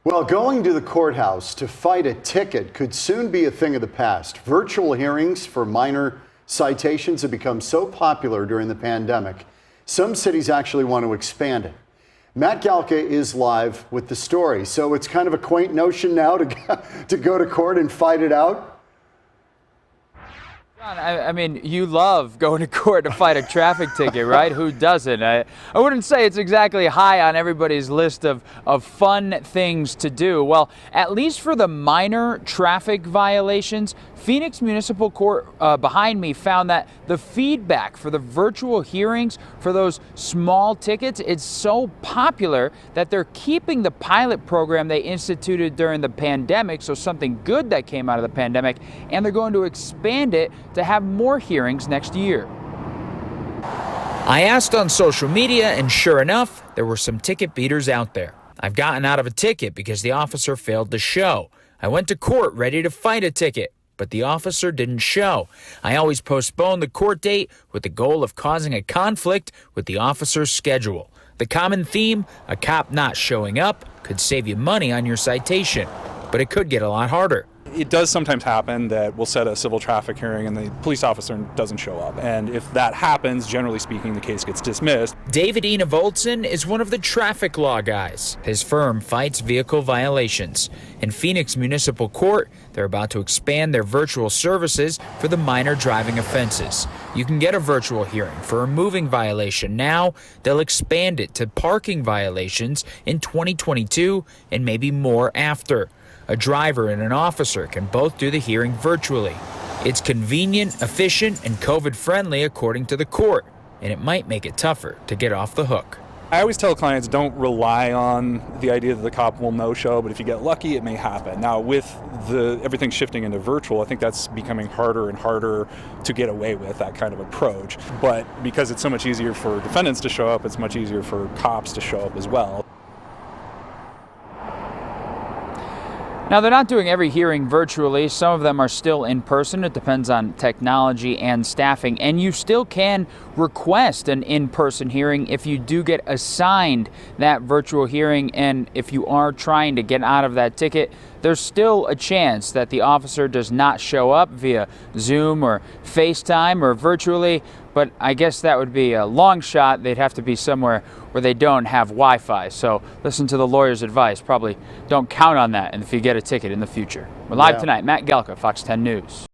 Well, going to the courthouse to fight a ticket could soon be a thing of the past. Virtual hearings for minor citations have become so popular during the pandemic. Some cities actually want to expand it. Matt Galka is live with the story. So it's kind of a quaint notion now to go to court and fight it out. John, I mean, you love going to court to fight a traffic ticket, right? Who doesn't? I wouldn't say it's exactly high on everybody's list of fun things to do. Well, at least for the minor traffic violations, Phoenix Municipal Court behind me found that the feedback for the virtual hearings for those small tickets, it's so popular that they're keeping the pilot program they instituted during the pandemic, so something good that came out of the pandemic, and they're going to expand it to have more hearings next year. I asked on social media, and sure enough, there were some ticket beaters out there. I've gotten out of a ticket because the officer failed to show. I went to court ready to fight a ticket, but the officer didn't show. I always postpone the court date with the goal of causing a conflict with the officer's schedule. The common theme, a cop not showing up, could save you money on your citation, but it could get a lot harder. It does sometimes happen that we'll set a civil traffic hearing and the police officer doesn't show up. And if that happens, generally speaking, the case gets dismissed. David Enevoldson is one of the traffic law guys. His firm fights vehicle violations. In Phoenix Municipal Court, they're about to expand their virtual services for the minor driving offenses. You can get a virtual hearing for a moving violation now. They'll expand it to parking violations in 2022 and maybe more after. A driver and an officer can both do the hearing virtually. It's convenient, efficient, and COVID-friendly according to the court, and it might make it tougher to get off the hook. I always tell clients, don't rely on the idea that the cop will no-show, but if you get lucky, it may happen. Now, with everything shifting into virtual, I think that's becoming harder and harder to get away with, that kind of approach. But because it's so much easier for defendants to show up, it's much easier for cops to show up as well. Now, they're not doing every hearing virtually. Some of them are still in person. It depends on technology and staffing. And you still can request an in-person hearing if you do get assigned that virtual hearing. And if you are trying to get out of that ticket, there's still a chance that the officer does not show up via Zoom or FaceTime or virtually. But I guess that would be a long shot. They'd have to be somewhere where they don't have Wi-Fi. So listen to the lawyer's advice. Probably don't count on that if you get a ticket in the future. We're live tonight. Matt Galka, Fox 10 News.